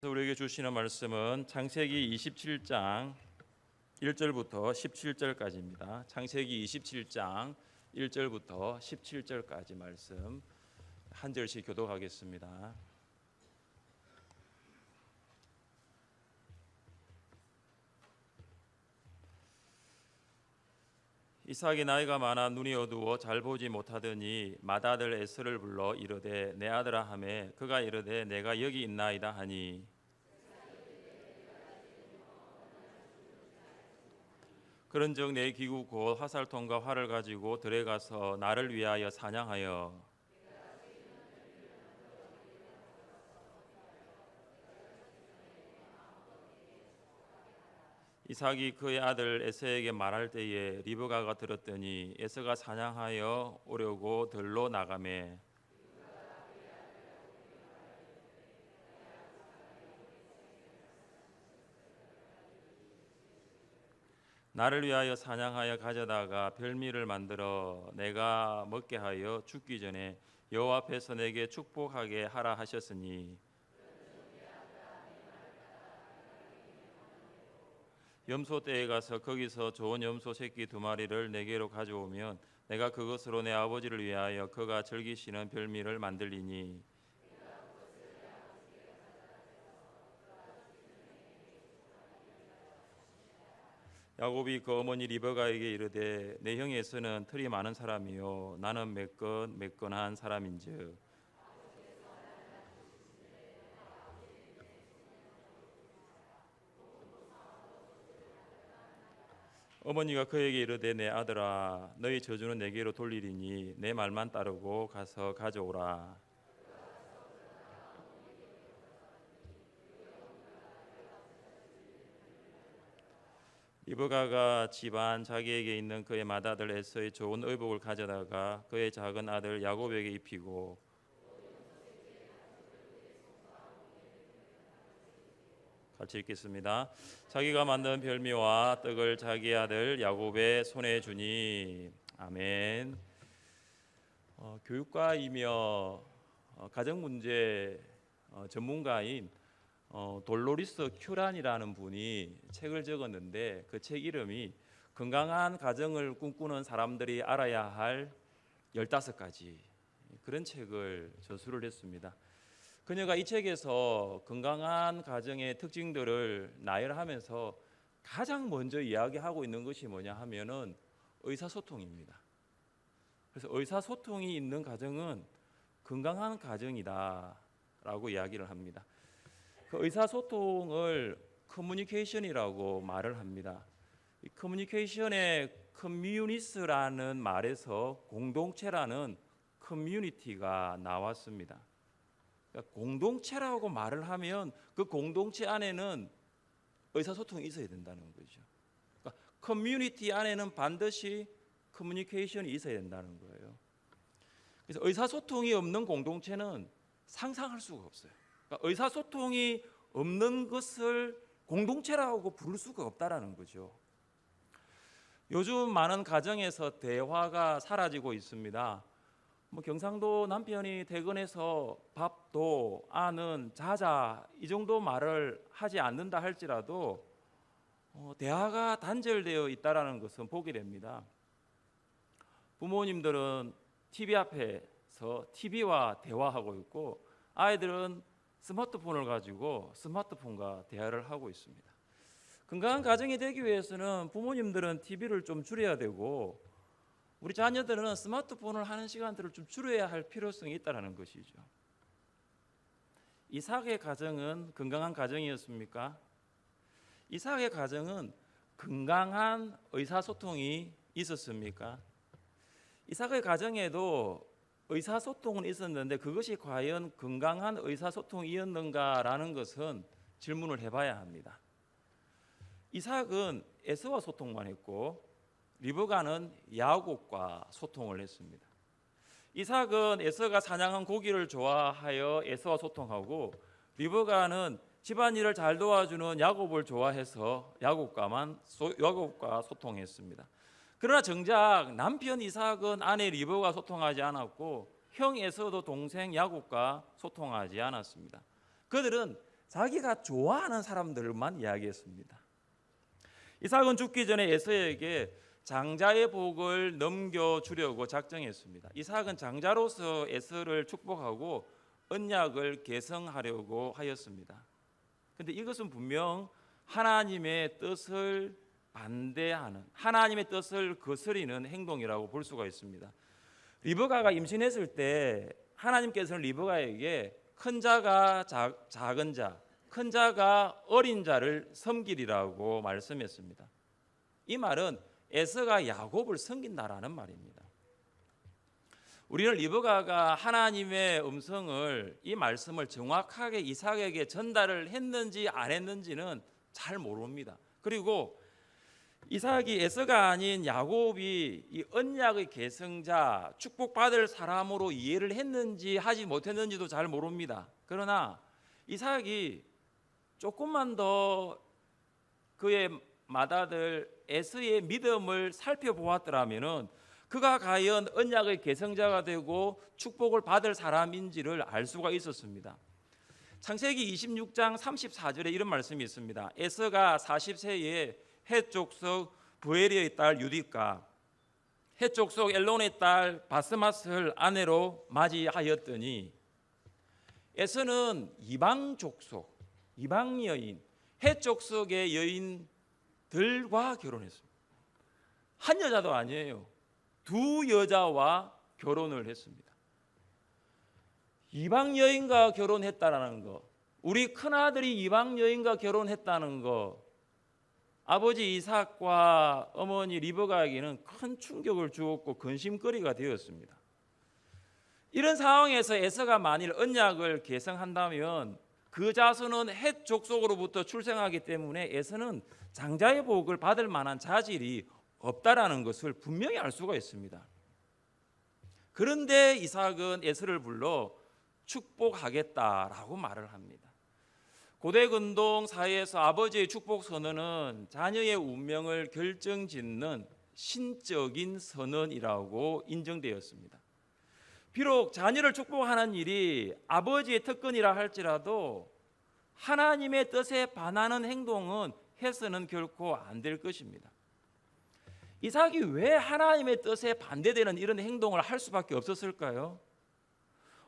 우리에게 주시는 말씀은 창세기 27장 1절부터 17절까지입니다. 창세기 27장 1절부터 17절까지 말씀 한 절씩 교독하겠습니다. 이삭이 나이가 많아 눈이 어두워 잘 보지 못하더니 맏아들 에서를 불러 이르되 내 아들아 하매 그가 이르되 내가 여기 있나이다 하니 그런즉 내 기구 곧 화살통과 활을 가지고 들에 가서 나를 위하여 사냥하여 이삭이 그의 아들 에서에게 말할 때에 리브가가 들었더니 에서가 사냥하여 오려고 들로 나가매 나를 위하여 사냥하여 가져다가 별미를 만들어 내가 먹게 하여 죽기 전에 여호와 앞에서 내게 축복하게 하라 하셨으니 염소 떼에 가서 거기서 좋은 염소 새끼 2마리를 내게로 가져오면 내가 그것으로 내 아버지를 위하여 그가 즐기시는 별미를 만들리니 야곱이 그 어머니 리브가에게 이르되 내 형이 에서는 틀이 많은 사람이요 나는 매건한 사람인즉 어머니가 그에게 이르되 내 아들아 너희 저주는 내게로 돌리리니 내 말만 따르고 가서 가져오라. 리브가가 집안 자기에게 있는 그의 맏아들 에서의 좋은 의복을 가져다가 그의 작은 아들 야곱에게 입히고 같이 읽겠습니다. 자기가 만든 별미와 떡을 자기 아들 야곱의 손에 주니 아멘. 교육가이며 가정 문제 전문가인 돌로리스 큐란이라는 분이 책을 적었는데 그 책 이름이 건강한 가정을 꿈꾸는 사람들이 알아야 할 15가지 그런 책을 저술을 했습니다. 그녀가 이 책에서 건강한 가정의 특징들을 나열하면서 가장 먼저 이야기하고 있는 것이 뭐냐 하면은 의사소통입니다. 그래서 의사소통이 있는 가정은 건강한 가정이다라고 이야기를 합니다. 그 의사소통을 커뮤니케이션이라고 말을 합니다. 이 커뮤니케이션의 커뮤니스라는 말에서 공동체라는 커뮤니티가 나왔습니다. 그러니까 공동체라고 말을 하면 그 공동체 안에는 의사소통이 있어야 된다는 거죠. 그러니까 커뮤니티 안에는 반드시 커뮤니케이션이 있어야 된다는 거예요. 그래서 의사소통이 없는 공동체는 상상할 수가 없어요. 그러니까 의사소통이 없는 것을 공동체라고 부를 수가 없다라는 거죠. 요즘 많은 가정에서 대화가 사라지고 있습니다. 경상도 남편이 퇴근해서 밥도 아는 자자 이 정도 말을 하지 않는다 할지라도 대화가 단절되어 있다라는 것은 보게 됩니다. 부모님들은 TV 앞에서 TV와 대화하고 있고 아이들은 스마트폰을 가지고 스마트폰과 대화를 하고 있습니다. 건강한 가정이 되기 위해서는 부모님들은 TV를 좀 줄여야 되고 우리 자녀들은 스마트폰을 하는 시간들을 좀 줄여야 할 필요성이 있다는 것이죠. 이삭의 가정은 건강한 가정이었습니까? 이삭의 가정은 건강한 의사소통이 있었습니까? 이삭의 가정에도 의사소통은 있었는데 그것이 과연 건강한 의사소통이었는가라는 것은 질문을 해봐야 합니다. 이삭은 에서와 소통만 했고 리브가는 야곱과 소통을 했습니다. 이삭은 에서가 사냥한 고기를 좋아하여 에서와 소통하고 리브가는 집안일을 잘 도와주는 야곱을 좋아해서 야곱과 소통했습니다. 그러나 정작 남편 이삭은 아내 리브가와 소통하지 않았고 형 에서도 동생 야곱과 소통하지 않았습니다. 그들은 자기가 좋아하는 사람들만 이야기했습니다. 이삭은 죽기 전에 에서에게 장자의 복을 넘겨주려고 작정했습니다. 이삭은 장자로서 에서를 축복하고 언약을 계승하려고 하였습니다. 그런데 이것은 분명 하나님의 뜻을 반대하는, 하나님의 뜻을 거스리는 행동이라고 볼 수가 있습니다. 리브가가 임신했을 때 하나님께서는 리브가에게 큰 자가 작은 자, 큰 자가 어린 자를 섬기리라고 말씀했습니다. 이 말은 에서가 야곱을 섬긴다라는 말입니다. 우리는 리브가가 하나님의 음성을, 이 말씀을 정확하게 이삭에게 전달을 했는지 안 했는지는 잘 모릅니다. 그리고 이삭이 에서가 아닌 야곱이 이 언약의 계승자, 축복받을 사람으로 이해를 했는지 하지 못했는지도 잘 모릅니다. 그러나 이삭이 조금만 더 그의 맏아들 에서의 믿음을 살펴보았더라면은 그가 과연 언약의 계승자가 되고 축복을 받을 사람인지를 알 수가 있었습니다. 창세기 26장 34절에 이런 말씀이 있습니다. 에서가 40세에 헷 족속 부에리의 딸 유디과 헷 족속 엘론의 딸 바스마스를 아내로 맞이하였더니, 에서는 이방 족속, 이방 여인, 헷 족속의 여인들과 결혼했습니다. 한 여자도 아니에요. 두 여자와 결혼을 했습니다. 이방 여인과 결혼했다라는 거, 우리 큰아들이 이방 여인과 결혼했다는 거, 아버지 이삭과 어머니 리브가에게는 큰 충격을 주었고 근심거리가 되었습니다. 이런 상황에서 에서가 만일 언약을 계승한다면 그 자손은 헷 족속으로부터 출생하기 때문에 에서는 장자의 복을 받을 만한 자질이 없다라는 것을 분명히 알 수가 있습니다. 그런데 이삭은 에서를 불러 축복하겠다라고 말을 합니다. 고대 근동 사회에서 아버지의 축복 선언은 자녀의 운명을 결정짓는 신적인 선언이라고 인정되었습니다. 비록 자녀를 축복하는 일이 아버지의 특권이라 할지라도 하나님의 뜻에 반하는 행동은 해서는 결코 안 될 것입니다. 이삭이 왜 하나님의 뜻에 반대되는 이런 행동을 할 수밖에 없었을까요?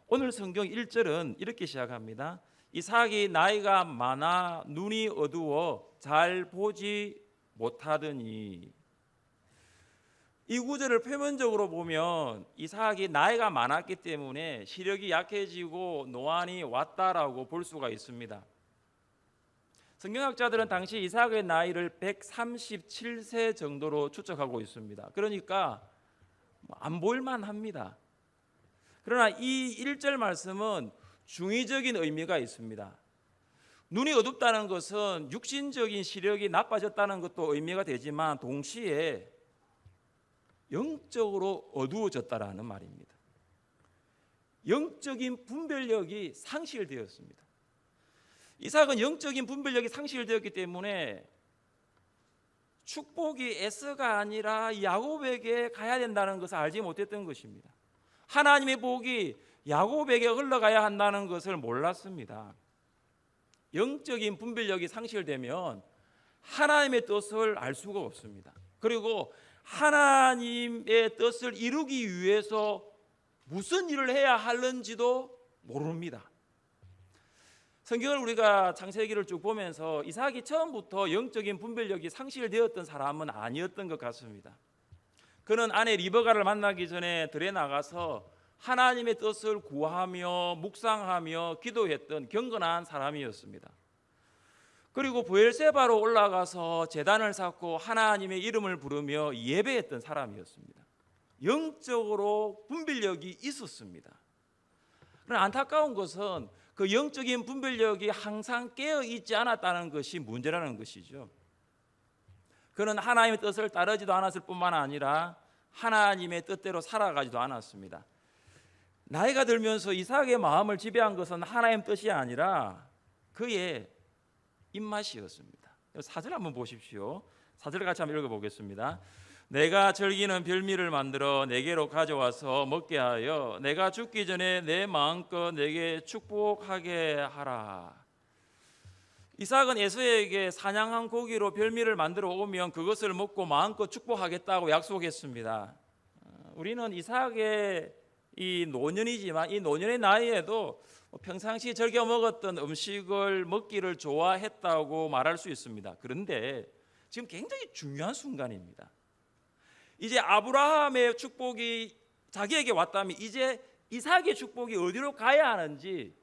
오늘 성경 1절은 이렇게 시작합니다. 이삭이 나이가 많아 눈이 어두워 잘 보지 못하더니. 이 구절을 표면적으로 보면 이삭이 나이가 많았기 때문에 시력이 약해지고 노안이 왔다라고 볼 수가 있습니다. 성경학자들은 당시 이삭의 나이를 137세 정도로 추측하고 있습니다. 그러니까 안 보일만 합니다. 그러나 이 1절 말씀은 중의적인 의미가 있습니다. 눈이 어둡다는 것은 육신적인 시력이 나빠졌다는 것도 의미가 되지만 동시에 영적으로 어두워졌다라는 말입니다. 영적인 분별력이 상실되었습니다. 이삭은 영적인 분별력이 상실되었기 때문에 축복이 에서가 아니라 야곱에게 가야 된다는 것을 알지 못했던 것입니다. 하나님의 복이 야곱에게 흘러가야 한다는 것을 몰랐습니다. 영적인 분별력이 상실되면 하나님의 뜻을 알 수가 없습니다. 그리고 하나님의 뜻을 이루기 위해서 무슨 일을 해야 하는지도 모릅니다. 성경을 우리가 창세기를 쭉 보면서 이삭이 처음부터 영적인 분별력이 상실되었던 사람은 아니었던 것 같습니다. 그는 아내 리브가를 만나기 전에 들에 나가서 하나님의 뜻을 구하며 묵상하며 기도했던 경건한 사람이었습니다. 그리고 브엘세바로 올라가서 제단을 쌓고 하나님의 이름을 부르며 예배했던 사람이었습니다. 영적으로 분별력이 있었습니다. 그러나 안타까운 것은 그 영적인 분별력이 항상 깨어 있지 않았다는 것이 문제라는 것이죠. 그는 하나님의 뜻을 따르지도 않았을 뿐만 아니라 하나님의 뜻대로 살아가지도 않았습니다. 나이가 들면서 이삭의 마음을 지배한 것은 하나님의 뜻이 아니라 그의 입맛이었습니다. 4절 한번 보십시오. 4절 같이 한번 읽어보겠습니다. 내가 즐기는 별미를 만들어 내게로 가져와서 먹게 하여 내가 죽기 전에 내 마음껏 내게 축복하게 하라. 이삭은 에서에게 사냥한 고기로 별미를 만들어 오면 그것을 먹고 마음껏 축복하겠다고 약속했습니다. 우리는 이삭의 이 노년이지만 이 노년의 나이에도 평상시 즐겨 먹었던 음식을 먹기를 좋아했다고 말할 수 있습니다. 그런데 지금 굉장히 중요한 순간입니다. 이제 아브라함의 축복이 자기에게 왔다면 이제 이삭의 축복이 어디로 가야 하는지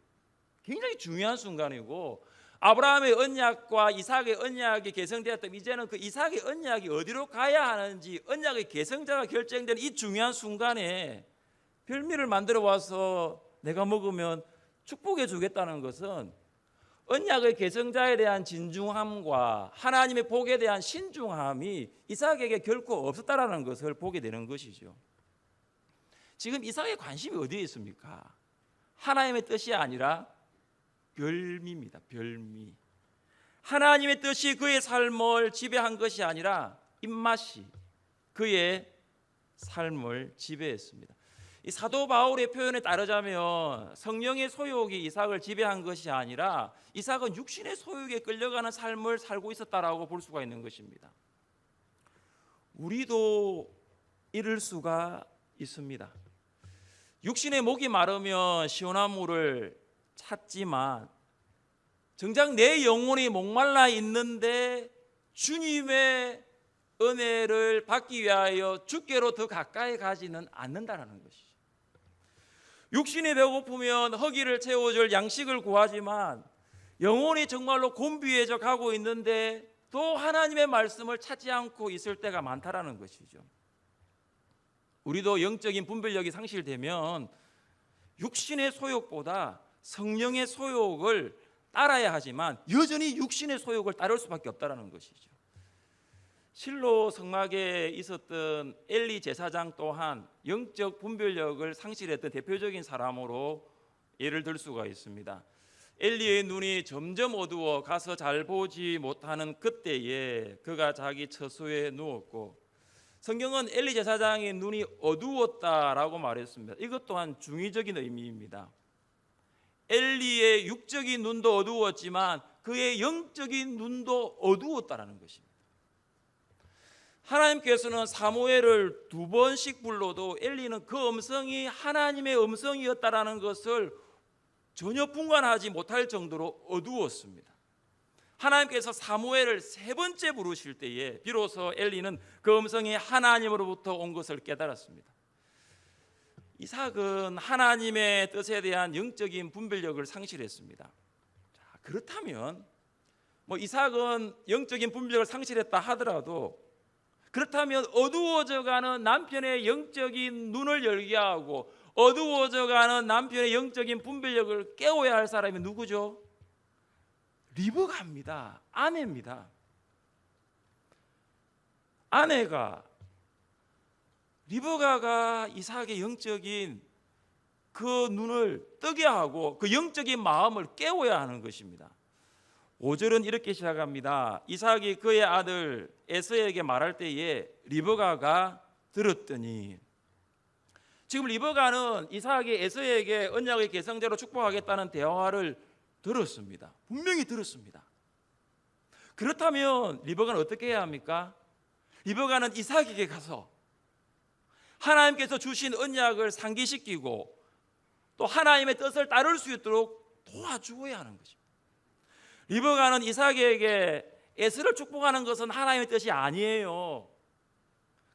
굉장히 중요한 순간이고, 아브라함의 언약과 이삭의 언약이 개성되었다면 이제는 그 이삭의 언약이 어디로 가야 하는지 언약의 개성자가 결정되는 이 중요한 순간에 별미를 만들어 와서 내가 먹으면 축복해 주겠다는 것은 언약의 개성자에 대한 진중함과 하나님의 복에 대한 신중함이 이삭에게 결코 없었다라는 것을 보게 되는 것이죠. 지금 이삭의 관심이 어디에 있습니까? 하나님의 뜻이 아니라 별미입니다. 별미. 하나님의 뜻이 그의 삶을 지배한 것이 아니라 입맛이 그의 삶을 지배했습니다. 이 사도 바울의 표현에 따르자면 성령의 소욕이 이삭을 지배한 것이 아니라 이삭은 육신의 소욕에 끌려가는 삶을 살고 있었다라고 볼 수가 있는 것입니다. 우리도 이럴 수가 있습니다. 육신의 목이 마르면 시원한 물을 찾지만 정작 내 영혼이 목말라 있는데 주님의 은혜를 받기 위하여 주께로 더 가까이 가지는 않는다라는 것이죠. 육신이 배고프면 허기를 채워줄 양식을 구하지만 영혼이 정말로 곤비해져 가고 있는데 또 하나님의 말씀을 찾지 않고 있을 때가 많다라는 것이죠. 우리도 영적인 분별력이 상실되면 육신의 소욕보다 성령의 소욕을 따라야 하지만 여전히 육신의 소욕을 따를 수밖에 없다는 것이죠. 실로 성막에 있었던 엘리 제사장 또한 영적 분별력을 상실했던 대표적인 사람으로 예를 들 수가 있습니다. 엘리의 눈이 점점 어두워 가서 잘 보지 못하는 그때에 그가 자기 처소에 누웠고, 성경은 엘리 제사장의 눈이 어두웠다라고 말했습니다. 이것 또한 중의적인 의미입니다. 엘리의 육적인 눈도 어두웠지만 그의 영적인 눈도 어두웠다라는 것입니다. 하나님께서는 사무엘을 2번씩 불러도 엘리는 그 음성이 하나님의 음성이었다라는 것을 전혀 분간하지 못할 정도로 어두웠습니다. 하나님께서 사무엘을 3번째 부르실 때에 비로소 엘리는 그 음성이 하나님으로부터 온 것을 깨달았습니다. 이삭은 하나님의 뜻에 대한 영적인 분별력을 상실했습니다. 자, 그렇다면 이삭은 영적인 분별력을 상실했다 하더라도, 그렇다면 어두워져가는 남편의 영적인 눈을 열게 하고 어두워져가는 남편의 영적인 분별력을 깨워야 할 사람이 누구죠? 리브가입니다. 아내입니다. 리브가가 이삭의 영적인 그 눈을 뜨게 하고 그 영적인 마음을 깨워야 하는 것입니다. 5절은 이렇게 시작합니다. 이삭이 그의 아들 에서에게 말할 때에 리브가가 들었더니, 지금 리브가는 이삭이 에서에게 언약의 계승자로 축복하겠다는 대화를 들었습니다. 분명히 들었습니다. 그렇다면 리브가는 어떻게 해야 합니까? 리브가는 이삭에게 가서 하나님께서 주신 언약을 상기시키고 또 하나님의 뜻을 따를 수 있도록 도와주어야 하는 것입니다. 리브가는 이삭에게 에서를 축복하는 것은 하나님의 뜻이 아니에요.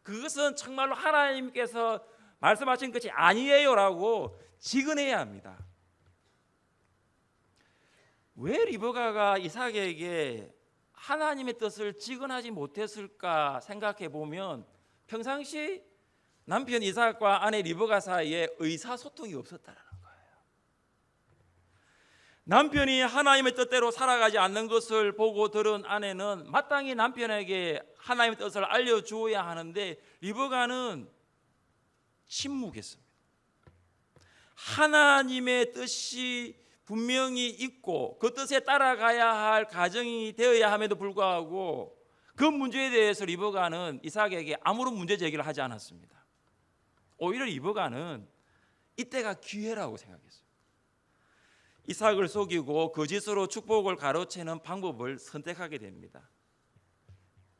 그것은 정말로 하나님께서 말씀하신 것이 아니에요라고 직언해야 합니다. 왜 리브가가 이삭에게 하나님의 뜻을 직언하지 못했을까 생각해 보면 평상시 남편 이삭과 아내 리브가 사이에 의사소통이 없었다는 거예요. 남편이 하나님의 뜻대로 살아가지 않는 것을 보고 들은 아내는 마땅히 남편에게 하나님의 뜻을 알려주어야 하는데 리브가는 침묵했습니다. 하나님의 뜻이 분명히 있고 그 뜻에 따라가야 할 가정이 되어야 함에도 불구하고 그 문제에 대해서 리브가는 이삭에게 아무런 문제 제기를 하지 않았습니다. 오히려 리브가는 이때가 기회라고 생각했어요. 이삭을 속이고 거짓으로 축복을 가로채는 방법을 선택하게 됩니다.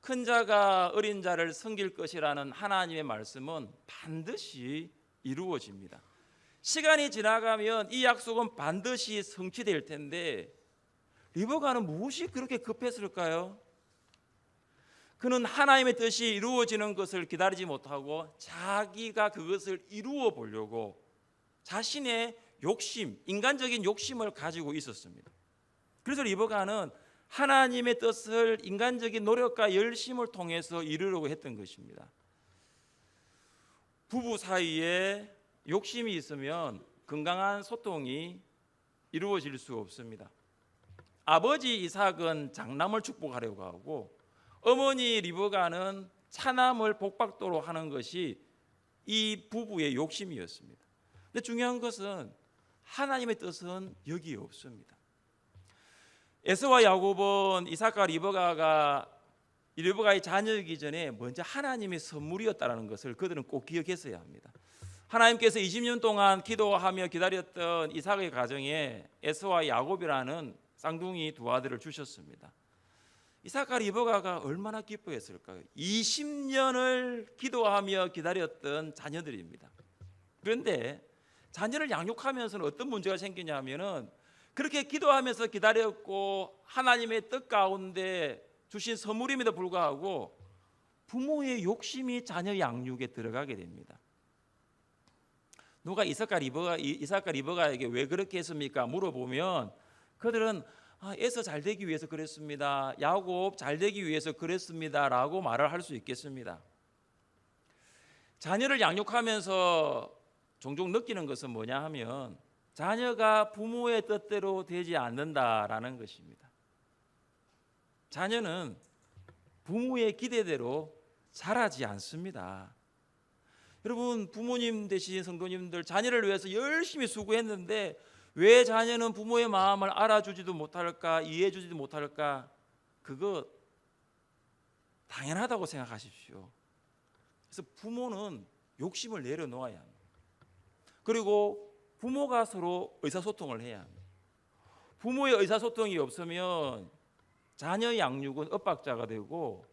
큰 자가 어린 자를 섬길 것이라는 하나님의 말씀은 반드시 이루어집니다. 시간이 지나가면 이 약속은 반드시 성취될 텐데 리브가는 무엇이 그렇게 급했을까요? 그는 하나님의 뜻이 이루어지는 것을 기다리지 못하고 자기가 그것을 이루어 보려고 자신의 욕심, 인간적인 욕심을 가지고 있었습니다. 그래서 리브가는 하나님의 뜻을 인간적인 노력과 열심을 통해서 이루려고 했던 것입니다. 부부 사이에 욕심이 있으면 건강한 소통이 이루어질 수 없습니다. 아버지 이삭은 장남을 축복하려고 하고 어머니 리브가는 차남을 복받도록 하는 것이 이 부부의 욕심이었습니다. 근데 중요한 것은 하나님의 뜻은 여기에 없습니다. 에서와 야곱은 이삭과 리브가의 자녀이기 전에 먼저 하나님의 선물이었다는 것을 그들은 꼭 기억했어야 합니다. 하나님께서 20년 동안 기도하며 기다렸던 이삭의 가정에 에서와 야곱이라는 쌍둥이 두 아들을 주셨습니다. 이삭과 리브가가 얼마나 기뻐했을까요? 20년을 기도하며 기다렸던 자녀들입니다. 그런데 자녀를 양육하면서는 어떤 문제가 생기냐면은 그렇게 기도하면서 기다렸고 하나님의 뜻 가운데 주신 선물임에도 불구하고 부모의 욕심이 자녀 양육에 들어가게 됩니다. 누가 이삭과 리브가에게 왜 그렇게 했습니까? 물어보면 그들은 에서 잘 되기 위해서 그랬습니다. 야곱 잘 되기 위해서 그랬습니다. 라고 말을 할 수 있겠습니다. 자녀를 양육하면서 종종 느끼는 것은 뭐냐 하면 자녀가 부모의 뜻대로 되지 않는다라는 것입니다. 자녀는 부모의 기대대로 자라지 않습니다. 여러분, 부모님 되신 성도님들 자녀를 위해서 열심히 수고했는데 왜 자녀는 부모의 마음을 알아주지도 못할까, 이해해주지도 못할까? 그거 당연하다고 생각하십시오. 그래서 부모는 욕심을 내려놓아야 합니다. 그리고 부모가 서로 의사소통을 해야 합니다. 부모의 의사소통이 없으면 자녀 양육은 엇박자가 되고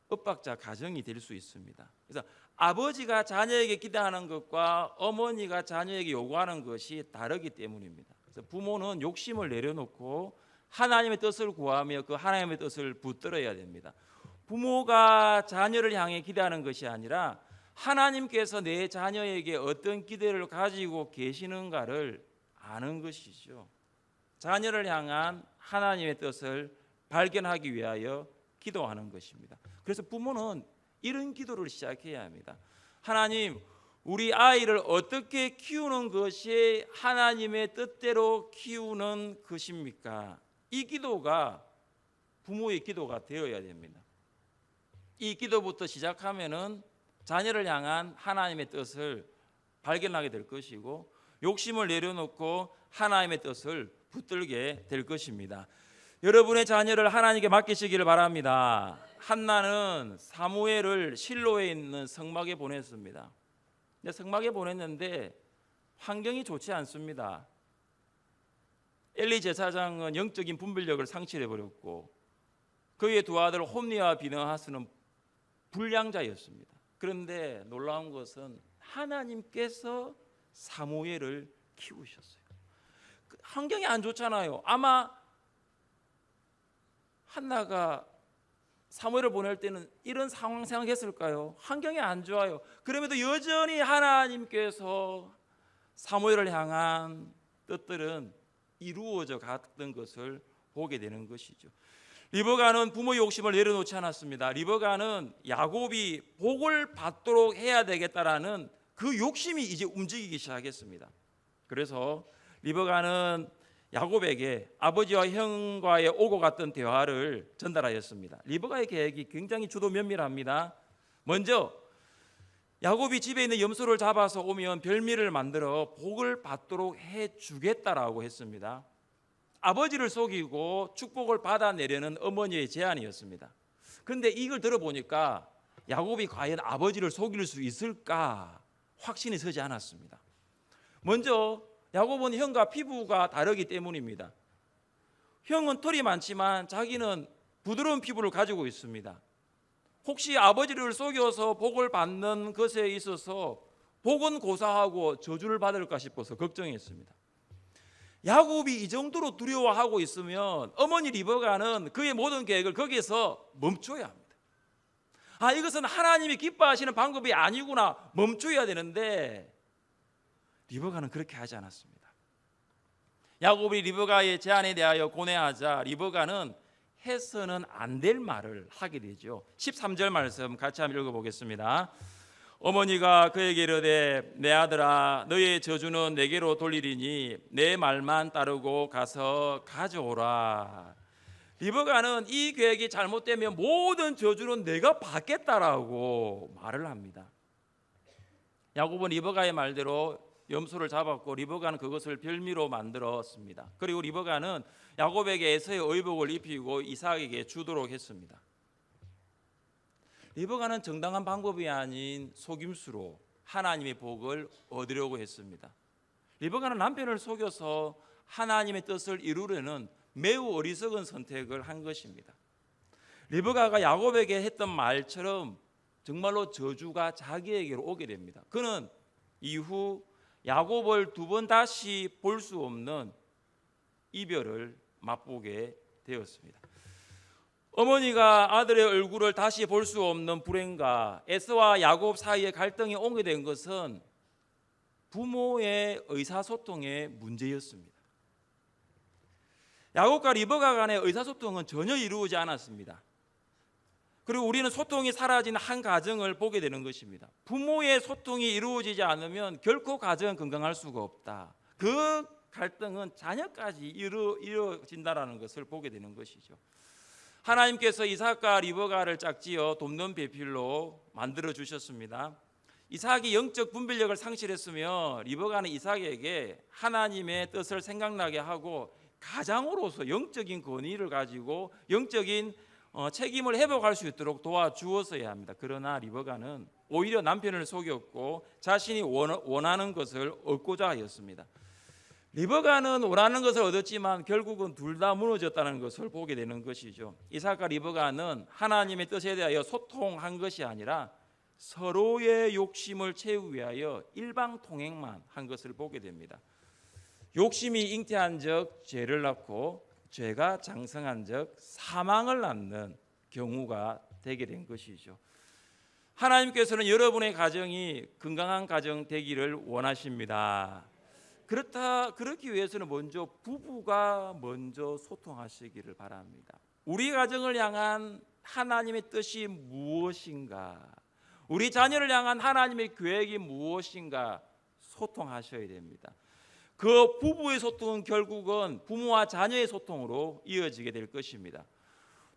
엇박자 가정이 될 수 있습니다. 그래서 아버지가 자녀에게 기대하는 것과 어머니가 자녀에게 요구하는 것이 다르기 때문입니다. 그래서 부모는 욕심을 내려놓고 하나님의 뜻을 구하며 그 하나님의 뜻을 붙들어야 됩니다. 부모가 자녀를 향해 기대하는 것이 아니라 하나님께서 내 자녀에게 어떤 기대를 가지고 계시는가를 아는 것이죠. 자녀를 향한 하나님의 뜻을 발견하기 위하여 기도하는 것입니다. 그래서 부모는 이런 기도를 시작해야 합니다. 하나님, 우리 아이를 어떻게 키우는 것이 하나님의 뜻대로 키우는 것입니까? 이 기도가 부모의 기도가 되어야 됩니다. 이 기도부터 시작하면은 자녀를 향한 하나님의 뜻을 발견하게 될 것이고 욕심을 내려놓고 하나님의 뜻을 붙들게 될 것입니다. 여러분의 자녀를 하나님께 맡기시기를 바랍니다. 한나는 사무엘을 실로에 있는 성막에 보냈습니다. 근데 성막에 보냈는데 환경이 좋지 않습니다. 엘리 제사장은 영적인 분별력을 상실해 버렸고 그의 두 아들 홈니와 비느하스는 불량자였습니다. 그런데 놀라운 것은 하나님께서 사무엘을 키우셨어요. 환경이 안 좋잖아요. 아마 한나가 사무엘을 보낼 때는 이런 상황 생각했을까요? 환경이 안 좋아요. 그럼에도 여전히 하나님께서 사무엘을 향한 뜻들은 이루어져 갔던 것을 보게 되는 것이죠. 리브가는 부모의 욕심을 내려놓지 않았습니다. 리브가는 야곱이 복을 받도록 해야 되겠다라는 그 욕심이 이제 움직이기 시작했습니다. 그래서 리브가는 야곱에게 아버지와 형과의 오고 갔던 대화를 전달하였습니다. 리브가의 계획이 굉장히 주도 면밀합니다. 먼저 야곱이 집에 있는 염소를 잡아서 오면 별미를 만들어 복을 받도록 해주겠다라고 했습니다. 아버지를 속이고 축복을 받아내려는 어머니의 제안이었습니다. 그런데 이걸 들어보니까 야곱이 과연 아버지를 속일 수 있을까 확신이 서지 않았습니다. 먼저 야곱은 형과 피부가 다르기 때문입니다. 형은 털이 많지만 자기는 부드러운 피부를 가지고 있습니다. 혹시 아버지를 속여서 복을 받는 것에 있어서 복은 고사하고 저주를 받을까 싶어서 걱정했습니다. 야곱이 이 정도로 두려워하고 있으면 어머니 리브가는 그의 모든 계획을 거기에서 멈춰야 합니다. 이것은 하나님이 기뻐하시는 방법이 아니구나, 멈춰야 되는데 리브가는 그렇게 하지 않았습니다. 야곱이 리브가의 제안에 대하여 고뇌하자 리브가는 해서는 안 될 말을 하게 되죠. 13절 말씀 같이 한번 읽어보겠습니다. 어머니가 그에게 이르되 내 아들아 너의 저주는 내게로 돌리리니 내 말만 따르고 가서 가져오라. 리브가는 이 계획이 잘못되면 모든 저주는 내가 받겠다라고 말을 합니다. 야곱은 리브가의 말대로 염소를 잡았고 리브가는 그것을 별미로 만들었습니다. 그리고 리브가는 야곱에게 에서의 의복을 입히고 이삭에게 주도록 했습니다. 리브가는 정당한 방법이 아닌 속임수로 하나님의 복을 얻으려고 했습니다. 리브가는 남편을 속여서 하나님의 뜻을 이루려는 매우 어리석은 선택을 한 것입니다. 리브가가 야곱에게 했던 말처럼 정말로 저주가 자기에게로 오게 됩니다. 그는 이후 야곱을 두 번 다시 볼 수 없는 이별을 맛보게 되었습니다. 어머니가 아들의 얼굴을 다시 볼 수 없는 불행과 에서와 야곱 사이에 갈등이 오게 된 것은 부모의 의사소통의 문제였습니다. 야곱과 리브가 간의 의사소통은 전혀 이루어지지 않았습니다. 그리고 우리는 소통이 사라진 한 가정을 보게 되는 것입니다. 부모의 소통이 이루어지지 않으면 결코 가정은 건강할 수가 없다. 그 갈등은 자녀까지 이루어진다는 것을 보게 되는 것이죠. 하나님께서 이삭과 리브가를 짝지어 돕는 배필로 만들어 주셨습니다. 이삭이 영적 분별력을 상실했으며 리브가는 이삭에게 하나님의 뜻을 생각나게 하고 가장으로서 영적인 권위를 가지고 영적인 책임을 회복할 수 있도록 도와주었어야 합니다. 그러나 리브가는 오히려 남편을 속였고 자신이 원하는 것을 얻고자 하였습니다. 리브가는 원하는 것을 얻었지만 결국은 둘 다 무너졌다는 것을 보게 되는 것이죠. 이삭과 리브가는 하나님의 뜻에 대하여 소통한 것이 아니라 서로의 욕심을 채우기 위하여 일방통행만 한 것을 보게 됩니다. 욕심이 잉태한 적 죄를 낳고 죄가 장성한 적 사망을 낳는 경우가 되게 된 것이죠. 하나님께서는 여러분의 가정이 건강한 가정 되기를 원하십니다. 그렇기 위해서는 먼저 부부가 먼저 소통하시기를 바랍니다. 우리 가정을 향한 하나님의 뜻이 무엇인가, 우리 자녀를 향한 하나님의 계획이 무엇인가 소통하셔야 됩니다. 그 부부의 소통은 결국은 부모와 자녀의 소통으로 이어지게 될 것입니다.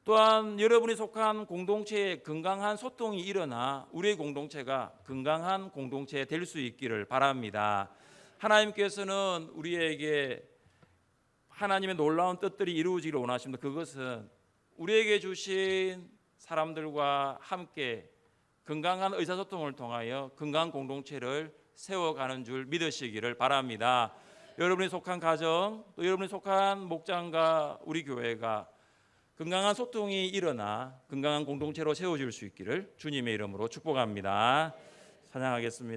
또한 여러분이 속한 공동체에 건강한 소통이 일어나 우리의 공동체가 건강한 공동체 될 수 있기를 바랍니다. 하나님께서는 우리에게 하나님의 놀라운 뜻들이 이루어지기를 원하십니다. 그것은 우리에게 주신 사람들과 함께 건강한 의사소통을 통하여 건강한 공동체를 세워가는 줄 믿으시기를 바랍니다. 여러분이 속한 가정, 또 여러분이 속한 목장과 우리 교회가 건강한 소통이 일어나 건강한 공동체로 세워질 수 있기를 주님의 이름으로 축복합니다. 찬양하겠습니다.